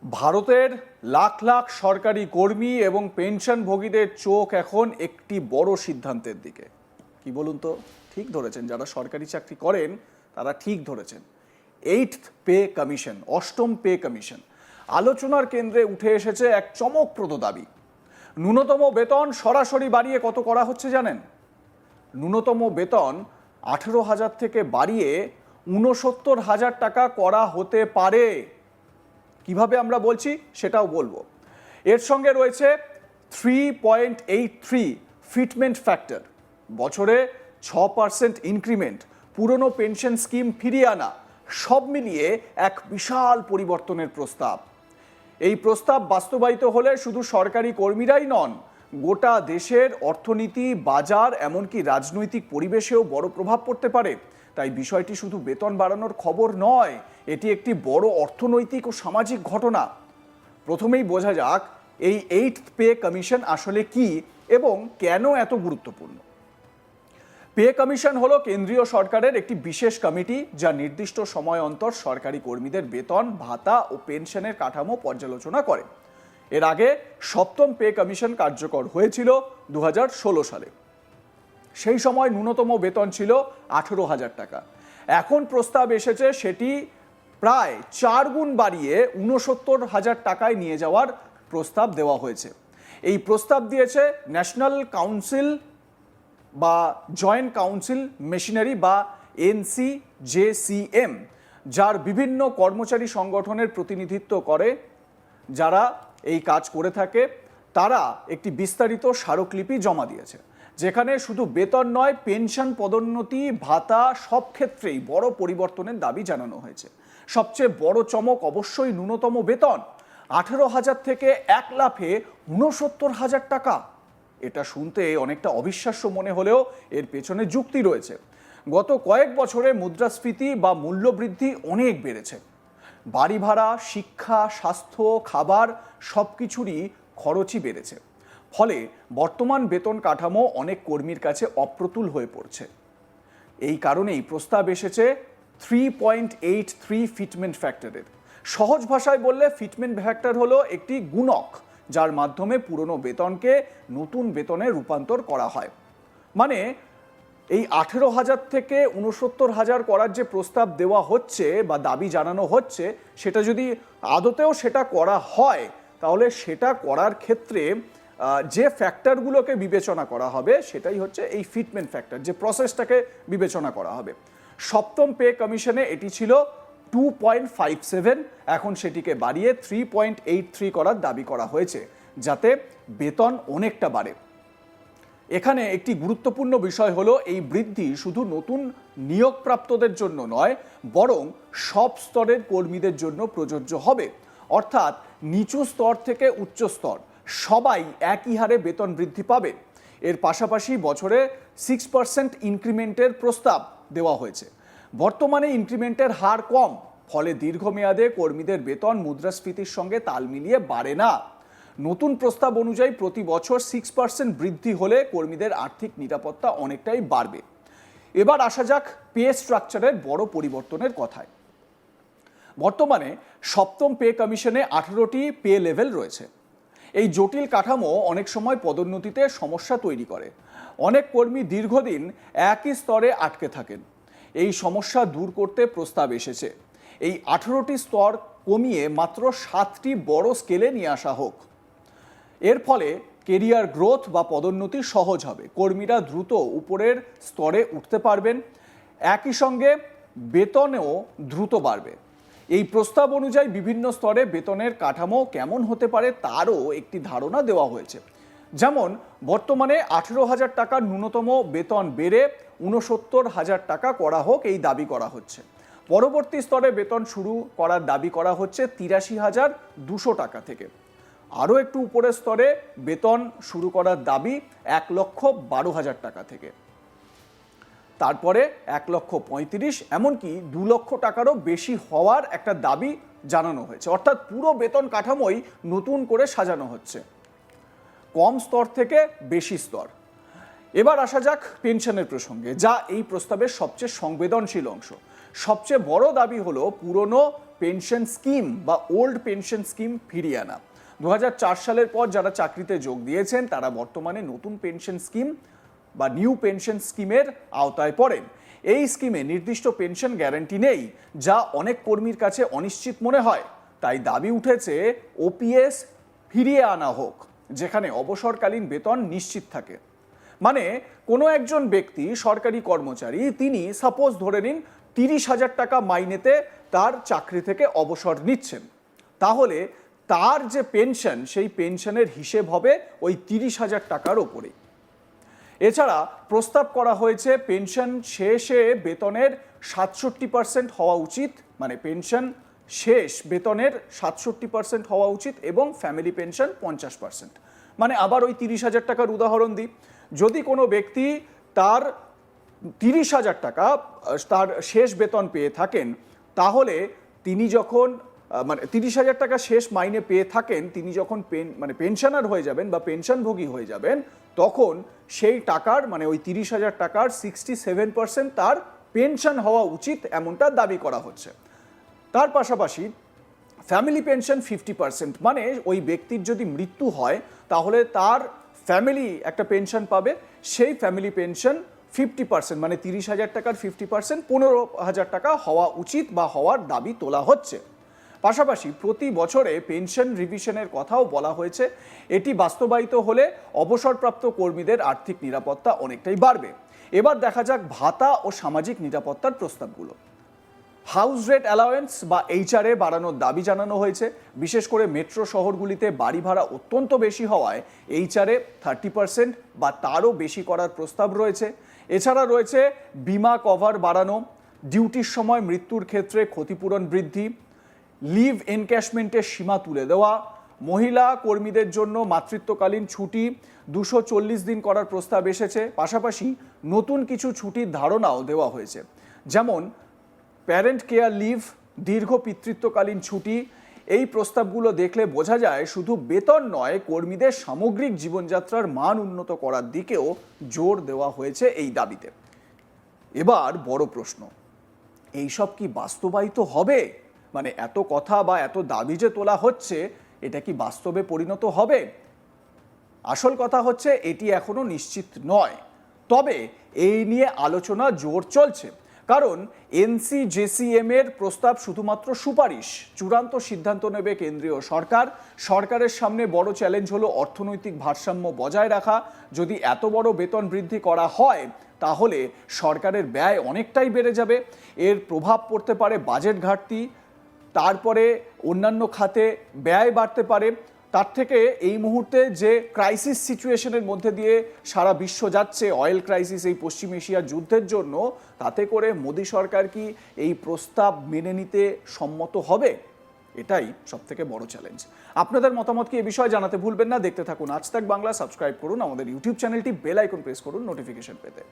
ভারতের লাখ লাখ সরকারি কর্মী এবং পেনশনভোগীদের চোখ এখন একটি বড় সিদ্ধান্তের দিকে। কি বলুন তো? ঠিক ধরেছেন, যারা সরকারি চাকরি করেন তারা ঠিক ধরেছেন। এইটথ পে কমিশন, অষ্টম পে কমিশন আলোচনার কেন্দ্রে উঠে এসেছে এক চমকপ্রদ দাবি। ন্যূনতম বেতন সরাসরি বাড়িয়ে কত করা হচ্ছে জানেন? ন্যূনতম বেতন 18,000 থেকে বাড়িয়ে 69,000 টাকা করা হতে পারে। কিভাবে আমরা বলছি সেটাও বলবো। এর সঙ্গে রয়েছে 3.83 ফিটমেন্ট ফ্যাক্টর, বছরে 6% ইনক্রিমেন্ট, পুরনো পেনশন স্কিম ফিরিয়ে আনা, সব মিলিয়ে এক বিশাল পরিবর্তনের প্রস্তাব। এই প্রস্তাব বাস্তবায়িত হলে শুধু সরকারি কর্মীরাই নন, গোটা দেশের অর্থনীতি, বাজার, এমনকি রাজনৈতিক পরিবেশেও বড় প্রভাব পড়তে পারে। তাই বিষয়টি শুধু বেতন বাড়ানোর খবর নয়, এটি একটি বড় অর্থনৈতিক ও সামাজিক ঘটনা। প্রথমেই বোঝা যাক এই এইটথ পে কমিশন আসলে কি এবং কেন এত গুরুত্বপূর্ণ। পে কমিশন হলো কেন্দ্রীয় সরকারের একটি বিশেষ কমিটি, যা নির্দিষ্ট সময় অন্তর সরকারি কর্মীদের বেতন, ভাতা ও পেনশনের কাঠামো পর্যালোচনা করে। এর আগে সপ্তম পে কমিশন কার্যকর হয়েছিল 2016 সালে। সেই সময় ন্যূনতম বেতন ছিল 18,000 টাকা। এখন প্রস্তাব এসেছে সেটি প্রায় 4 গুণ বাড়িয়ে 69,000 টাকায় নিয়ে যাওয়ার প্রস্তাব দেওয়া হয়েছে। এই প্রস্তাব দিয়েছে ন্যাশনাল কাউন্সিল বা জয়েন্ট কাউন্সিল মেশিনারি বা NCJCM, যার বিভিন্ন কর্মচারী সংগঠনের প্রতিনিধিত্ব করে। যারা এই কাজ করে থাকে তারা একটি বিস্তারিত স্মারকলিপি জমা দিয়েছে, যেখানে শুধু বেতন নয়, পেনশন, পদোন্নতি, ভাতা সব ক্ষেত্রেই বড় পরিবর্তনের দাবি জানানো হয়েছে। সবচেয়ে বড় চমক অবশ্যই ন্যূনতম বেতন 18,000 থেকে 1 লাফে 69,000 টাকা। এটা শুনতে অনেকটা অবিশ্বাস্য মনে হলেও এর পেছনে যুক্তি রয়েছে। গত কয়েক বছরে মুদ্রাস্ফীতি বা মূল্যবৃদ্ধি অনেক বেড়েছে। বাড়ি ভাড়া, শিক্ষা, স্বাস্থ্য, খাবার সব কিছুরই খরচই বেড়েছে। ফলে বর্তমান বেতন কাঠামো অনেক কর্মীর কাছে অপ্রতুল হয়ে পড়ছে। এই কারণেই প্রস্তাব এসেছে 3.83 ফিটমেন্ট ফ্যাক্টরের। সহজ ভাষায় বললে ফিটমেন্ট ফ্যাক্টর হলো একটি গুণক, যার মাধ্যমে পুরনো বেতনকে নতুন বেতনে রূপান্তর করা হয়। মানে এই 18,000 থেকে 69,000 করার যে প্রস্তাব দেওয়া হচ্ছে বা দাবি জানানো হচ্ছে, সেটা যদি আদতেও সেটা করা হয়, তাহলে সেটা করার ক্ষেত্রে যে ফ্যাক্টরগুলোকে বিবেচনা করা হবে সেটাই হচ্ছে এই ফিটমেন্ট ফ্যাক্টর, যে প্রসেসটাকে বিবেচনা করা হবে। সপ্তম পে কমিশনে এটি ছিল 2.57, এখন সেটিকে বাড়িয়ে 3.83 করার দাবি করা হয়েছে, যাতে বেতন অনেকটা বাড়ে। এখানে একটি গুরুত্বপূর্ণ বিষয় হলো এই বৃদ্ধি শুধু নতুন নিয়োগপ্রাপ্তদের জন্য নয়, বরং সব স্তরের কর্মীদের জন্য প্রযোজ্য হবে। অর্থাৎ নিচু স্তর থেকে উচ্চ স্তর সবাই একই হারে বেতন বৃদ্ধি পাবে। এর পাশাপাশি বছরে 6% ইনক্রিমেন্টের প্রস্তাব দেওয়া হয়েছে। বর্তমানে ইনক্রিমেন্টের হার কম, ফলে দীর্ঘমেয়াদে কর্মীদের বেতন মুদ্রাস্ফীতির সঙ্গে তাল মিলিয়ে বাড়ে না। নতুন প্রস্তাব অনুযায়ী প্রতি বছর 6% বৃদ্ধি হলে কর্মীদের আর্থিক নিরাপত্তা অনেকটাই বাড়বে। এবার আসা যাক পে স্ট্রাকচারের বড় পরিবর্তনের কথায়। বর্তমানে সপ্তম পে কমিশনে 18টি পে লেভেল রয়েছে। এই জটিল কাঠামো অনেক সময় পদোন্নতিতে সমস্যা তৈরি করে। অনেক কর্মী দীর্ঘদিন একই স্তরে আটকে থাকেন। এই সমস্যা দূর করতে প্রস্তাব এসেছে এই 18টি স্তর কমিয়ে মাত্র 7টি বড় স্কেলে নিয়ে আসা হোক। এর ফলে কেরিয়ার গ্রোথ বা পদোন্নতি সহজ হবে, কর্মীরা দ্রুত উপরের স্তরে উঠতে পারবেন, একই সঙ্গে বেতনেও দ্রুত বাড়বে। এই প্রস্তাব অনুযায়ী বিভিন্ন স্তরে বেতনের কাঠামো কেমন হতে পারে তারও একটি ধারণা দেওয়া হয়েছে। যেমন বর্তমানে 18,000 টাকার ন্যূনতম বেতন বেড়ে 69,000 টাকা করা হোক, এই দাবি করা হচ্ছে। পরবর্তী স্তরে বেতন শুরু করার দাবি করা হচ্ছে 83,200 টাকা থেকে। আরও একটু উপরের স্তরে বেতন শুরু করার দাবি 1,12,000 টাকা থেকে। তারপরে 1,35,000, এমনকি 2 লক্ষ টাকারও বেশি হওয়ার একটা দাবি জানানো হয়েছে। অর্থাৎ পুরো বেতন কাঠামোই নতুন করে সাজানো হচ্ছে, কম স্তর থেকে বেশি স্তর। এবার আসা যাক পেনশনের প্রসঙ্গে, যা এই প্রস্তাবের সবচেয়ে সংবেদনশীল অংশ। সবচেয়ে বড় দাবি হলো পুরনো পেনশন স্কিম বা ওল্ড পেনশন স্কিম ফিরিয়ে আনা। 2004 সালের পর যারা চাকরিতে যোগ দিয়েছেন তারা বর্তমানে নতুন পেনশন স্কিম বা নিউ পেনশন স্কিমের আওতায় পড়েন। এই স্কিমে নির্দিষ্ট পেনশন গ্যারান্টি নেই, যা অনেক কর্মীর কাছে অনিশ্চিত মনে হয়। তাই দাবি উঠেছে ওপিএস ফিরিয়ে আনা হোক, যেখানে অবসরকালীন বেতন নিশ্চিত থাকে। মানে কোনো একজন ব্যক্তি সরকারি কর্মচারী, তিনি সাপোজ ধরে নিন 30,000 টাকা মাইনেতে তার চাকরি থেকে অবসর নিচ্ছেন, তাহলে তার যে পেনশন সেই পেনশনের হিসেব হবে ওই 30,000 টাকার ওপরে। এছাড়া প্রস্তাব করা হয়েছে পেনশন শেষে বেতনের 67% হওয়া উচিত, মানে পেনশন শেষ বেতনের 67% হওয়া উচিত, এবং ফ্যামিলি পেনশন 50%। মানে আবার ওই 30,000 টাকার উদাহরণ দিই, যদি কোনো ব্যক্তি তার 30,000 টাকা তার শেষ বেতন পেয়ে থাকেন, তাহলে তিনি যখন মানে 30,000 টাকা শেষ মাইনে পেয়ে থাকেন, তিনি যখন পেনশনার হয়ে যাবেন বা পেনশনভোগী হয়ে যাবেন, তখন সেই টাকার মানে ওই 30,000 টাকার 67% তার পেনশন হওয়া উচিত, এমনটা দাবি করা হচ্ছে। তার পাশাপাশি ফ্যামিলি পেনশন 50%, মানে ওই ব্যক্তির যদি মৃত্যু হয় তাহলে তার ফ্যামিলি একটা পেনশন পাবে, সেই ফ্যামিলি পেনশন 50%, মানে 30,000 টাকার 50% 15,000 টাকা হওয়া উচিত বা হওয়ার দাবি তোলা হচ্ছে। পাশাপাশি প্রতি বছরে পেনশন রিভিশনের কথাও বলা হয়েছে। এটি বাস্তবায়িত হলে অবসরপ্রাপ্ত কর্মীদের আর্থিক নিরাপত্তা অনেকটাই বাড়বে। এবার দেখা যাক ভাতা ও সামাজিক নিরাপত্তার প্রস্তাবগুলো। হাউস রেট অ্যালাওয়েন্স বা এইচআরএ বাড়ানোর দাবি জানানো হয়েছে। বিশেষ করে মেট্রো শহরগুলিতে বাড়ি ভাড়া অত্যন্ত বেশি হওয়ায় এইচআরএ 30% বা তারও বেশি করার প্রস্তাব রয়েছে। এছাড়া রয়েছে বিমা কভার বাড়ানো, ডিউটির সময় মৃত্যুর ক্ষেত্রে ক্ষতিপূরণ বৃদ্ধি, লিভ এনক্যাশমেন্টের সীমা তুলে দেওয়া, মহিলা কর্মীদের জন্য মাতৃত্বকালীন ছুটি 240 দিন করার প্রস্তাব এসেছে। পাশাপাশি নতুন কিছু ছুটির ধারণাও দেওয়া হয়েছে, যেমন প্যারেন্ট কেয়ার লিভ, দীর্ঘ পিতৃত্বকালীন ছুটি। এই প্রস্তাবগুলো দেখলে বোঝা যায় শুধু বেতন নয়, কর্মীদের সামগ্রিক জীবনযাত্রার মান উন্নত করার দিকেও জোর দেওয়া হয়েছে এই দাবিতে। এবার বড় প্রশ্ন, এইসব কি বাস্তবায়িত হবে? মানে এত কথা বা এত দাবি যে তোলা হচ্ছে, এটা কি বাস্তবে পরিণত হবে? আসল কথা হচ্ছে এটি এখনো নিশ্চিত নয়, তবে এই নিয়ে আলোচনা জোর চলছে। কারণ এনসিজেসিএম এর প্রস্তাব শুধুমাত্র সুপারিশ, চূড়ান্ত সিদ্ধান্ত নেবে কেন্দ্রীয় সরকার। সরকারের সামনে বড় চ্যালেঞ্জ হলো অর্থনৈতিক ভারসাম্য বজায় রাখা। যদি এত বড় বেতন বৃদ্ধি করা হয়, তাহলে সরকারের ব্যয় অনেকটাই বেড়ে যাবে। এর প্রভাব পড়তে পারে বাজেট ঘাটতি, তারপরে অন্যান্য খাতে ব্যয় বাড়তে পারে। তার থেকে এই মুহূর্তে যে ক্রাইসিস সিচুয়েশনের মধ্যে দিয়ে সারা বিশ্ব যাচ্ছে, অয়েল ক্রাইসিস, এই পশ্চিম এশিয়ার যুদ্ধের জন্য, তাতে করে মোদী সরকার কি এই প্রস্তাব মেনে নিতে সম্মত হবে? এটাই সবথেকে বড় চ্যালেঞ্জ। আপনাদের মতামত কি এ বিষয়ে জানাতে ভুলবেন না। দেখতে থাকুন আজ তাক বাংলা, সাবস্ক্রাইব করুন আমাদের ইউটিউব চ্যানেলটি, বেল আইকন প্রেস করুন নোটিফিকেশন পেতে।